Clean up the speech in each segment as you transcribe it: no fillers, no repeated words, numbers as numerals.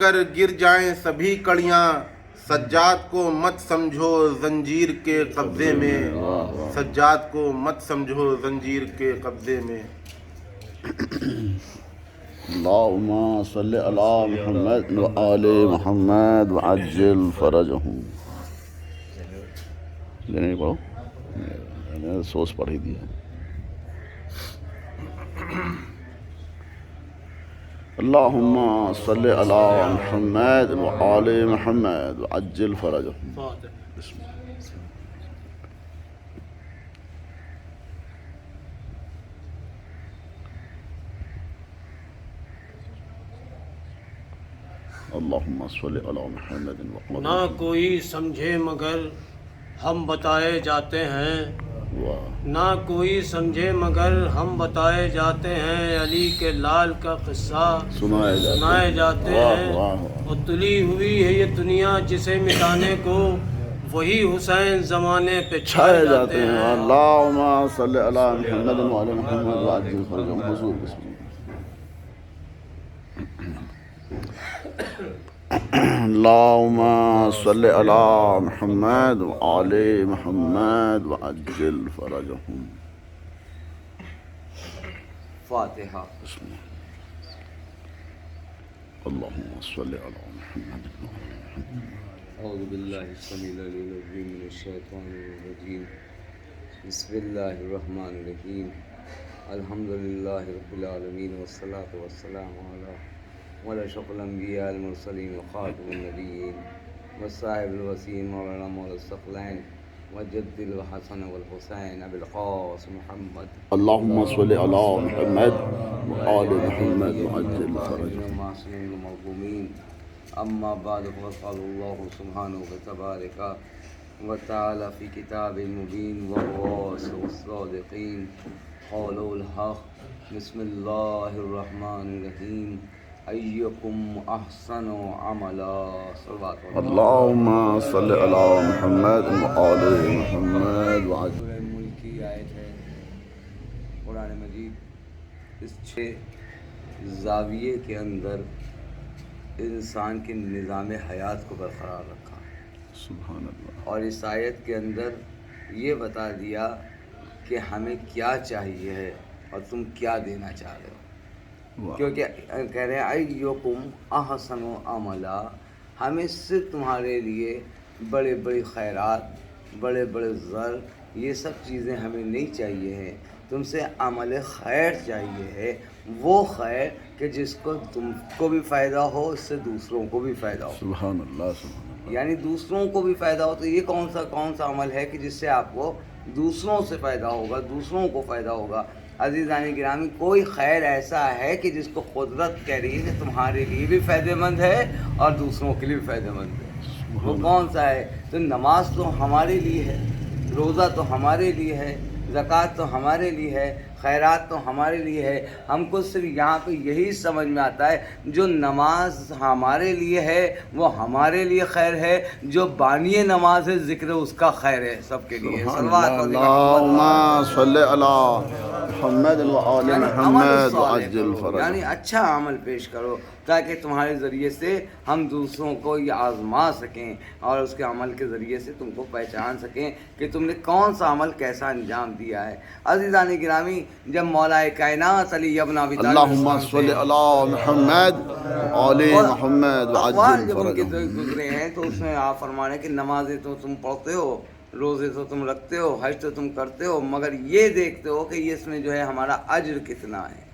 اگر گر جائیں سبھی کڑیاں سجاد کو مت سمجھو زنجیر کے قبضے میں، سجاد کو مت سمجھو زنجیر کے قبضے میں۔ اللہم صلی علی محمد وآل محمد وعجل فرجہم۔ نہیں پڑھو، میں نے سوچ پڑھی دی ہے۔ اللہم صلی علی محمد وآل محمد وعجل فرجہم۔ بسم اللہ۔ اللہم صلی علی محمد وآل نہ کوئی سمجھے مگر ہم بتائے جاتے ہیں، نہ کوئی سمجھے مگر ہم بتائے جاتے ہیں، علی کے لال کا قصہ سنائے جاتے ہیں، اور تلی ہوئی ہے یہ دنیا جسے مٹانے کو وہی حسین زمانے پہ چھائے جاتے ہیں۔ اللہم صلی علی محمد وآل محمد وعجل فرجہم۔ حضور بسم اللہ۔ اللہم صلی علی محمد وآل محمد وعجل فرجہم۔ فاتحہ۔ بسم اللہ۔ اللہم صلی علی محمد اعوذ باللہ السمیع العلیم من الشیطان الرجیم، بسم اللہ الرحمن الرحیم، الحمدللہ رب العالمین، والصلاة والسلام علی اشرف الانبیاء المرسلین وخاتم النبیین والصاحب الوسیم مولانا مولا الثقلین وجد الحسن والحسین ابی القاسم محمد۔ اللہم صلی علی محمد وآل محمد وعجل فرجہم۔ المعصومین المرحومین، اما بعد فقال اللہ سبحانہ وتبارک وتعالی فی کتاب المبین والواصل الصادقین قولوا الحق، بسم اللہ الرحمن الرحیم، ایکم احسن عملا۔ صلوات اللہم صلی علی محمد وآل محمد وعجل۔ سورہ ملک کی آیت ہے قرآن مجید، اس 6 زاویے کے اندر انسان کے نظام حیات کو برقرار رکھا، سبحان اللہ۔ اور اس آیت کے اندر یہ بتا دیا کہ ہمیں کیا چاہیے ہے اور تم کیا دینا چاہ رہے ہو، کیونکہ کہہ رہے ہیں ایکم احسن عملا، ہمیں صرف تمہارے لیے بڑے بڑے خیرات، بڑے بڑے زر، یہ سب چیزیں ہمیں نہیں چاہیے ہیں، تم سے عمل خیر چاہیے ہے، وہ خیر کہ جس کو تم کو بھی فائدہ ہو، اس سے دوسروں کو بھی فائدہ ہو۔ سبحان اللہ سبحان اللہ۔ یعنی دوسروں کو بھی فائدہ ہو، تو یہ کون سا عمل ہے کہ جس سے آپ کو دوسروں سے فائدہ ہوگا، دوسروں کو فائدہ ہوگا۔ عزیزان گرامی، کوئی خیر ایسا ہے کہ جس کو قدرت کہہ رہی ہے کہ تمہارے لیے بھی فائدہ مند ہے اور دوسروں کے لیے بھی فائدہ مند ہے، وہ کون سا ہے؟ تو نماز تو ہمارے لیے ہے، روزہ تو ہمارے لیے ہے، زکوٰۃ تو ہمارے لیے ہے، خیرات تو ہمارے لیے ہے۔ ہم کو صرف یہاں پہ یہی سمجھ میں آتا ہے جو نماز ہمارے لیے ہے وہ ہمارے لیے خیر ہے، جو بانی نماز ہے ذکر اس کا خیر ہے سب کے لیے۔ اللہم صلی علی محمد وآل محمد وعجل فرجہم۔ یعنی اچھا عمل پیش کرو تاکہ تمہارے ذریعے سے ہم دوسروں کو یہ آزما سکیں اور اس کے عمل کے ذریعے سے تم کو پہچان سکیں کہ تم نے کون سا عمل کیسا انجام دیا ہے۔ عزیزان گرامی، جب مولا کائنات علی ابن ابی طالب اللہم صلی علی محمد وآل محمد وعجل جب ان کے فرجہم۔ گزرے ہیں تو اس میں آپ فرما رہے ہیں کہ نمازیں تو تم پڑھتے ہو، روزے تو تم رکھتے ہو، حج تو تم کرتے ہو، مگر یہ دیکھتے ہو کہ یہ اس میں جو ہے ہمارا اجر کتنا ہے،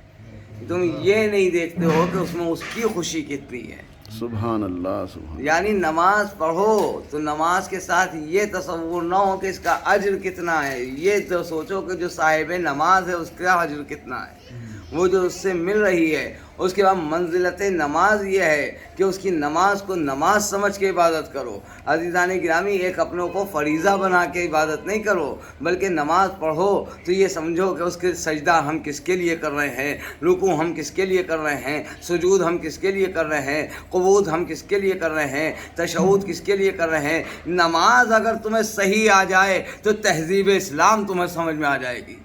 تم یہ نہیں دیکھتے ہو کہ اس میں اس کی خوشی کتنی ہے۔ سبحان اللہ سبحان اللہ۔ یعنی نماز پڑھو تو نماز کے ساتھ یہ تصور نہ ہو کہ اس کا اجر کتنا ہے، یہ تو سوچو کہ جو صاحب نماز ہے اس کا اجر کتنا ہے، وہ جو اس سے مل رہی ہے۔ اس کے بعد منزلت نماز یہ ہے کہ اس کی نماز کو نماز سمجھ کے عبادت کرو۔ عزیزان گرامی، ایک اپنوں کو فریضہ بنا کے عبادت نہیں کرو، بلکہ نماز پڑھو تو یہ سمجھو کہ اس کے سجدہ ہم کس کے لیے کر رہے ہیں، رکوع ہم کس کے لیے کر رہے ہیں، سجود ہم کس کے لیے کر رہے ہیں، قعود ہم کس کے لیے کر رہے ہیں، تشہد کس کے لیے کر رہے ہیں۔ نماز اگر تمہیں صحیح آ جائے تو تہذیب اسلام تمہیں سمجھ میں آ جائے گی۔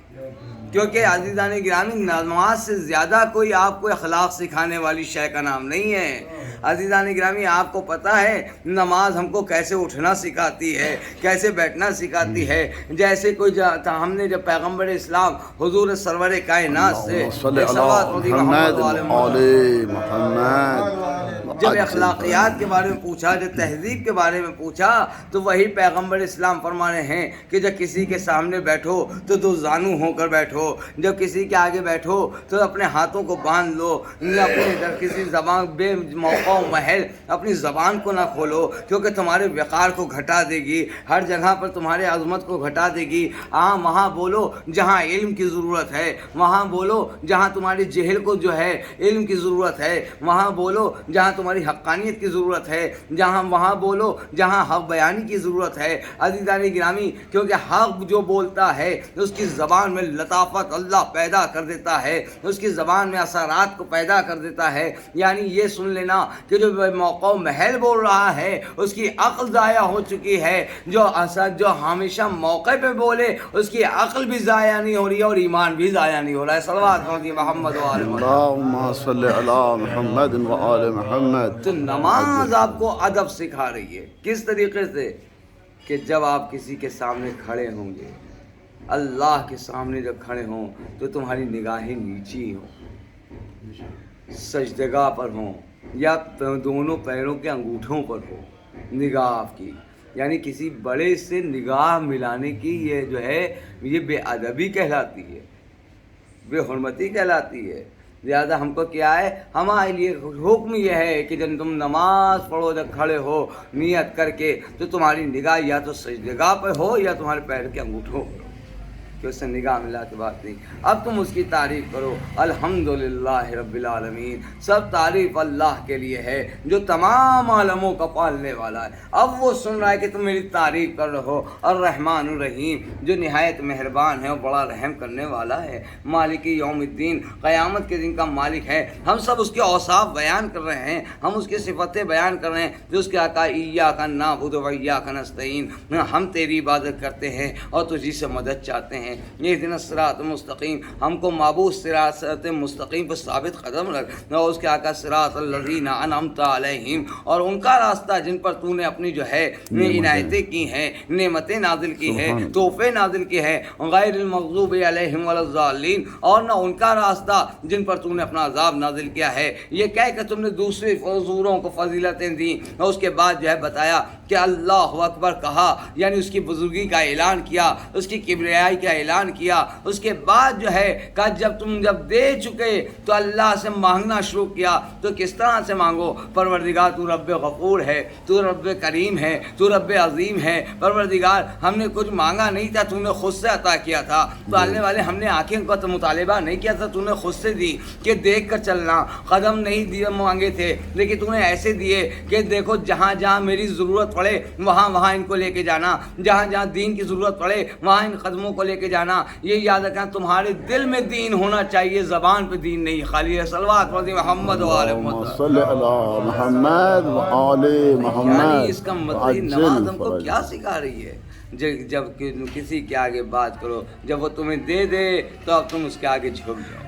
کیونکہ عزیزان گرامی نماز سے زیادہ کوئی آپ کو اخلاق سکھانے والی شے کا نام نہیں ہے۔ عزیزان گرامی آپ کو پتہ ہے نماز ہم کو کیسے اٹھنا سکھاتی ہے، کیسے بیٹھنا سکھاتی ہے۔ جیسے کوئی ہم نے جب پیغمبر اسلام حضور سرور کائنات سے صلی اللہ علیہ محمد جب اخلاقیات کے بارے میں پوچھا، جب تہذیب کے بارے میں پوچھا، تو وہی پیغمبر اسلام فرما رہے ہیں کہ جب کسی کے سامنے بیٹھو تو دو زانو ہو کر بیٹھو، جب کسی کے آگے بیٹھو تو اپنے ہاتھوں کو باندھ لو، اپنے کسی زبان بے موقع و محل اپنی زبان کو نہ کھولو، کیونکہ تمہارے وقار کو گھٹا دے گی، ہر جگہ پر تمہارے عظمت کو گھٹا دے گی۔ وہاں بولو جہاں علم کی ضرورت ہے، وہاں بولو جہاں تمہاری جہل کو جو ہے علم کی ضرورت ہے، وہاں بولو جہاں تمہاری حقانیت کی ضرورت ہے، وہاں بولو جہاں حق بیانی کی ضرورت ہے۔ عزیزان گرامی کیونکہ حق جو بولتا ہے اس کی زبان میں لطافت اللہ پیدا کر دیتا ہے، اس کی زبان میں اثرات کو پیدا کر دیتا ہے۔ یعنی یہ سن لینا کہ جو موقع و محل بول رہا ہے اس کی عقل ضائع ہو چکی ہے، جو ہمیشہ موقع پہ بولے اس کی عقل بھی ضائع نہیں ہو رہی ہے اور ایمان بھی ضائع نہیں ہو رہا ہے۔ صلوات محمد و آل محمد۔ اللہم صلی علی محمد و آل محمد۔ تو نماز آپ کو ادب سکھا رہی ہے، کس طریقے سے کہ جب آپ کسی کے سامنے کھڑے ہوں گے، اللہ کے سامنے جب کھڑے ہوں تو تمہاری نگاہیں نیچی ہوں، سجدگاہ پر ہوں یا دونوں پیروں کے انگوٹھوں پر ہو نگاہ آپ کی، یعنی کسی بڑے سے نگاہ ملانے کی یہ جو ہے یہ بے ادبی کہلاتی ہے، بے حرمتی کہلاتی ہے۔ لہٰذا ہم کو کیا ہے، ہمارے لیے حکم یہ ہے کہ جب تم نماز پڑھو، جب کھڑے ہو نیت کر کے، تو تمہاری نگاہ یا تو سجدگاہ پہ ہو یا تمہارے پیر کے انگوٹھوں پر ہو، کہ اس سے نگاہ ملا کے بات نہیں۔ اب تم اس کی تعریف کرو، الحمدللہ رب العالمین، سب تعریف اللہ کے لیے ہے جو تمام عالموں کا پالنے والا ہے۔ اب وہ سن رہا ہے کہ تم میری تعریف کر رہے ہو، الرحمن الرحیم، جو نہایت مہربان ہے اور بڑا رحم کرنے والا ہے، مالک یوم الدین، قیامت کے دن کا مالک ہے۔ ہم سب اس کے اوصاف بیان کر رہے ہیں، ہم اس کی صفتیں بیان کر رہے ہیں، جو اس کے آقا ایاک نعبد و ایاک نستعین، ہم تیری عبادت کرتے ہیں اور تجھی سے مدد چاہتے ہیں۔ اہدنا الصراط المستقیم، ہم کو معبود صراط مستقیم پر ثابت قدم رکھ، اور اس کے آقا صراط الذین انعمت علیہم، اور ان کا راستہ جن پر تو نے اپنی جو ہے عنایتیں کی ہیں، نعمتیں نازل کی ہیں، تحفے نازل کی ہیں، غیر المغضوب علیہم ولا الضالین، اور نہ ان کا راستہ جن پر تو نے اپنا عذاب نازل کیا ہے۔ یہ کہہ کہ تم نے دوسری حضوروں کو فضیلتیں دیں اور اس کے بعد جو ہے بتایا کہ اللہ اکبر کہا، یعنی اس کی بزرگی کا اعلان کیا، اس کی کبریائی کا اعلان کیا۔ اس کے بعد جو ہے کہ جب دے چکے تو اللہ سے مانگنا شروع کیا، تو کس طرح سے مانگو؟ پروردگار تو رب غفور ہے، تو رب کریم ہے، تو رب عظیم ہے۔ پروردگار ہم نے کچھ مانگا نہیں تھا، تو نے خود سے عطا کیا تھا۔ تو اللہ والے ہم نے آنکھیں کا تو مطالبہ نہیں کیا تھا، تو نے خود سے دی کہ دیکھ کر چلنا، قدم نہیں دیے مانگے تھے، لیکن تو نے ایسے دیے کہ دیکھو جہاں جہاں میری ضرورت پڑے وہاں وہاں ان کو لے کے جانا، جہاں جہاں دین کی ضرورت پڑے وہاں ان قدموں کو لے کے جانا۔ یہ یاد رکھنا تمہارے دل میں دین ہونا چاہیے، زبان پہ دین نہیں خالی ہے۔ صلوات محمد و آل محمد صلی علی محمد و آل محمد۔ یعنی اس کا مطلب نماز ہم کو کیا سکھا رہی ہے؟ جب کسی کے آگے بات کرو، جب وہ تمہیں دے دے تو اب تم اس کے آگے جھک جاؤ،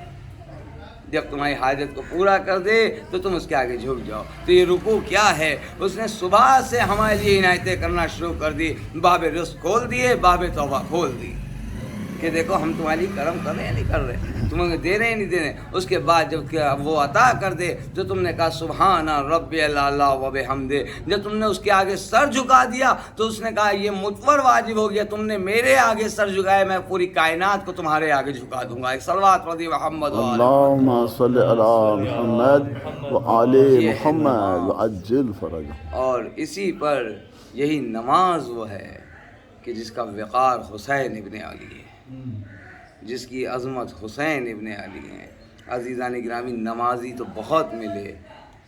جب تمہاری حاجت کو پورا کر دے تو تم اس کے آگے جھک جاؤ۔ تو یہ رکوع کیا ہے؟ اس نے صبح سے ہمارے لیے عنایتیں کرنا شروع کر دی، باب رزق کھول دیے، باب توبہ کھول دی کہ دیکھو ہم تمہاری کرم کر رہے ہیں نہیں کر رہے، تمہیں دے رہے ہیں نہیں دے رہے۔ اس کے بعد جب وہ عطا کر دے تو تم نے کہا سبحان رب الاعلی و بحمدہ۔ جب تم نے اس کے آگے سر جھکا دیا تو اس نے کہا یہ مجھ پر واجب ہو گیا، تم نے میرے آگے سر جھکایا، میں پوری کائنات کو تمہارے آگے جھکا دوں گا۔ ایک صلوات پڑھ دی محمد و آل اللہم صلی علی محمد و آل محمد وعجل فرجہ۔ اور اسی پر یہی نماز وہ ہے کہ جس کا وقار حسین ابن علی ہے، جس کی عظمت حسین ابن علی ہیں۔ عزیزان گرامی نمازی تو بہت ملے،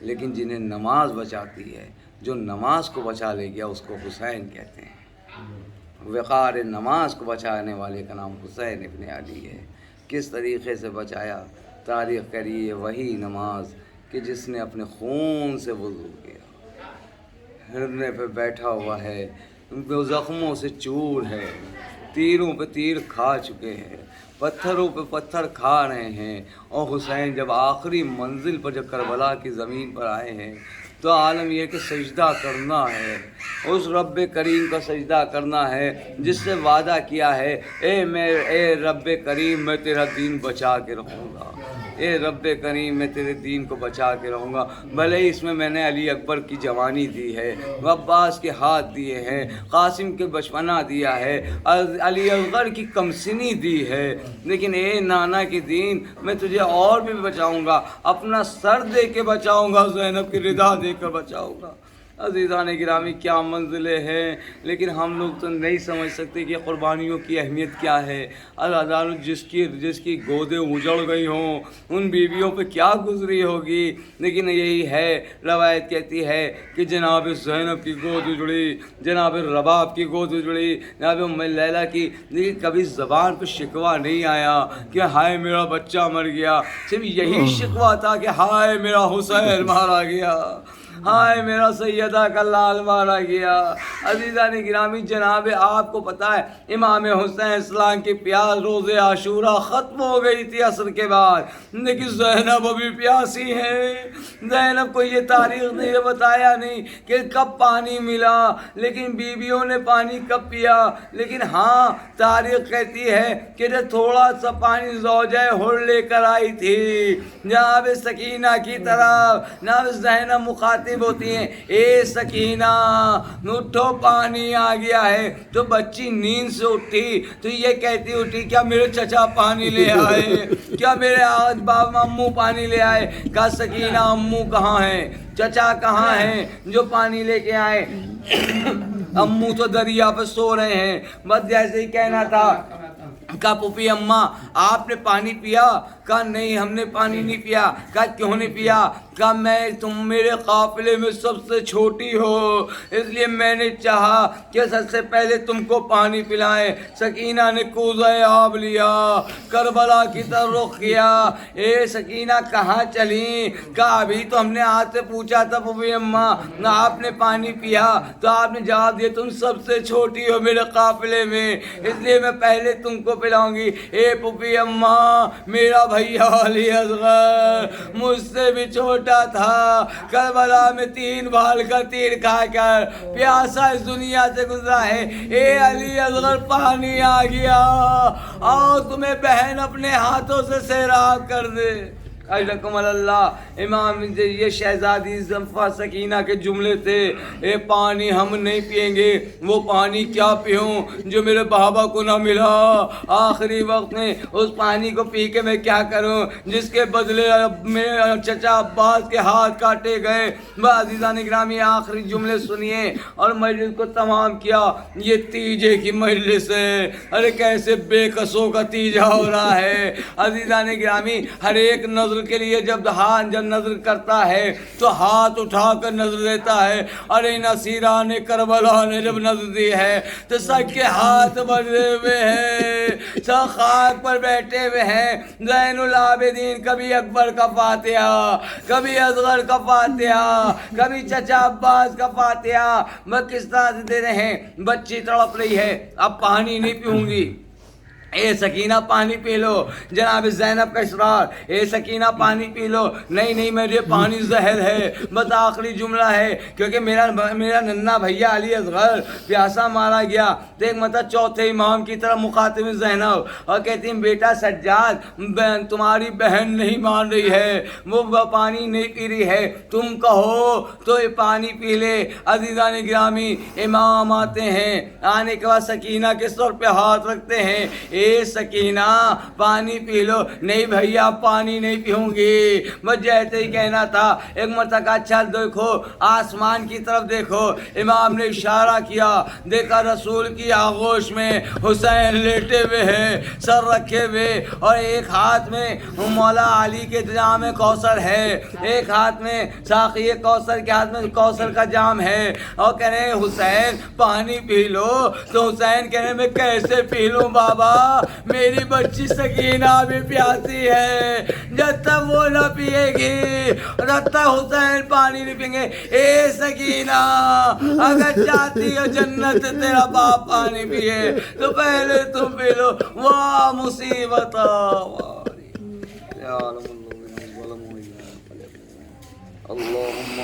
لیکن جنہیں نماز بچاتی ہے، جو نماز کو بچا لے گیا اس کو حسین کہتے ہیں۔ وقار نماز کو بچانے والے کا نام حسین ابن علی ہے۔ کس طریقے سے بچایا؟ تاریخ کریے وہی نماز کہ جس نے اپنے خون سے وضو کیا، ہرنے پہ بیٹھا ہوا ہے، زخموں سے چور ہے، تیروں پہ تیر کھا چکے ہیں، پتھروں پہ پتھر کھا رہے ہیں، اور حسین جب آخری منزل پر جب کربلا کی زمین پر آئے ہیں تو عالم یہ کہ سجدہ کرنا ہے، اس رب کریم کا سجدہ کرنا ہے جس سے وعدہ کیا ہے، اے رب کریم میں تیرا دین بچا کے رہوں گا، اے رب کریم میں تیرے دین کو بچا کے رہوں گا، بھلے اس میں نے علی اکبر کی جوانی دی ہے، عباس کے ہاتھ دیے ہیں، قاسم کے بچپنا دیا ہے، علی اکبر کی کمسنی دی ہے، لیکن اے نانا کی دین میں تجھے اور بھی بچاؤں گا، اپنا سر دے کے بچاؤں گا، زینب کی رضا دے کر بچاؤں گا۔ عزیزان گرامی کیا منزلیں ہیں، لیکن ہم لوگ تو نہیں سمجھ سکتے کہ قربانیوں کی اہمیت کیا ہے۔ اللہ تعالیٰ جس کی گودیں اجڑ گئی ہوں ان بیویوں پہ کیا گزری ہوگی، لیکن یہی ہے، روایت کہتی ہے کہ جناب زینب کی گود اجڑی، جناب رباب کی گود اجڑی، جناب ام لیلہ کی، لیکن کبھی زبان پہ شکوہ نہیں آیا کہ ہائے میرا بچہ مر گیا، صرف یہی شکوہ تھا کہ ہائے میرا حسین مارا گیا، ہائے میرا سیدہ کا لال مارا گیا۔ عزیزان گرامی جناب آپ کو پتہ ہے امام حسین السلام کی پیاس روز عاشورہ ختم ہو گئی تھی عصر کے بعد، لیکن زینب ابھی پیاسی ہے۔ زینب کو یہ تاریخ نہیں بتایا نہیں کہ کب پانی ملا، لیکن بیویوں نے پانی کب پیا، لیکن ہاں تاریخ کہتی ہے کہ جب تھوڑا سا پانی زوجہ حر لے کر آئی تھی جناب سکینہ کی طرف، جناب زینب مخاطب ہوتی ہیں، اے سکینہ اٹھو پانی آ گیا ہے، تو بچی نیند سے اٹھی تو یہ کہتی اٹھی کیا میرے چچا پانی لے آئے، کیا میرے آج بابا امو پانی لے آئے؟ کہا سکینہ امو کہاں ہیں، چچا کہاں ہیں جو پانی لے کے آئے؟ امو تو دریا پہ سو رہے ہیں۔ بس جیسے ہی کہنا تھا کہا پھوپھی اماں آپ نے پانی پیا؟ کہا نہیں ہم نے پانی نہیں پیا۔ کہا کیوں نہیں پیا؟ کہا تم میرے قافلے میں سب سے چھوٹی ہو، اس لیے میں نے چاہا کہ سب سے پہلے تم کو پانی پلائیں۔ سکینہ نے کوزہ آب لیا، کربلا کی طرف رخ کیا۔ اے سکینہ کہاں چلی؟ کہا ابھی تو ہم نے آپ سے پوچھا تھا پھوپھی اماں نہ آپ نے پانی پیا، تو آپ نے جواب دیا تم سب سے چھوٹی ہو میرے قافلے میں، اس لیے میں پہلے تم کو پلاؤں گی۔ اے پھوپھی اماں میرا بھیا علی اصغر مجھ سے بھی چھوٹا تھا، کربلا میں 3 بال کا تیر کھا کر پیاسا اس دنیا سے گزرا ہے۔ اے علی اصغر پانی آ گیا، آؤ تمہیں بہن اپنے ہاتھوں سے سیراب کر دے۔ اجلکم اللہ امام یہ شہزادی زلفہ سکینہ کے جملے تھے، اے پانی ہم نہیں پئیں گے، وہ پانی کیا پیوں جو میرے بابا کو نہ ملا آخری وقت میں، اس پانی کو پی کے میں کیا کروں جس کے بدلے میرے چچا عباس کے ہاتھ کاٹے گئے۔ عزیزان گرامی آخری جملے سنیے اور مجلس کو تمام کیا۔ یہ تیجے کی مجلس ہے، ارے کیسے بے قصوں کا تیجا ہو رہا ہے۔ عزیزان گرامی ہر ایک نظر کے لیے جب نظر کرتا ہے تو ہاتھ اٹھا کر نظر دیتا ہے، ارے نصیران کربلا نے جب نظر دی ہے تو سب کے ہاتھ بندھے ہوئے ہیں، سب خاک پر بیٹھے ہوئے ہیں۔ زین العابدین کبھی اکبر کا فاتحہ، کبھی اصغر کا فاتحہ، کبھی چچا عباس کا فاتحہ، میں کس طرح سے دے رہے ہیں۔ بچی تڑپ رہی ہے، اب پانی نہیں پیوں گی، اے سکینہ پانی پی لو۔ جناب زینب کا اصرار، اے سکینہ پانی پی لو، نہیں مجھے پانی زہر ہے۔ بس آخری جملہ ہے کیونکہ میرا ننھا بھیا علی اصغر پیاسا مارا گیا۔ تو ایک مطلب چوتھے امام کی طرف مخاطب زینب اور کہتی ہیں بیٹا سجاد تمہاری بہن نہیں مان رہی ہے، وہ پانی نہیں پی رہی ہے، تم کہو تو یہ پانی پی لے۔ عزیزان گرامی امام آتے ہیں، آنے کے بعد سکینہ کے سر پہ ہاتھ رکھتے ہیں، اے سکینہ پانی پی لو۔ نہیں بھیا پانی نہیں پیوں گی۔ بس جیسے ہی کہنا تھا ایک مرتبہ اچھا دیکھو آسمان کی طرف دیکھو، امام نے اشارہ کیا، دیکھا رسول کی آغوش میں حسین لیٹے ہوئے ہیں، سر رکھے ہوئے، اور ایک ہاتھ میں مولا علی کے جام کوثر ہے، ایک ہاتھ میں ساقی کوثر کے ہاتھ میں کوثر کا جام ہے، اور کہہ رہے ہیں حسین پانی پی لو۔ تو حسین کہہ رہے ہیں میں کیسے پی لوں بابا، میری بچی سکینہ بھی پیاسی ہے، جب تک وہ نہ پیے گی جب تک حسین پانی نہیں پئیں گے۔ اے سکینہ اگر چاہتی ہو جنت تیرا باپ پانی پیے تو پہلے تم پی لو۔ واہ مصیبت اللہ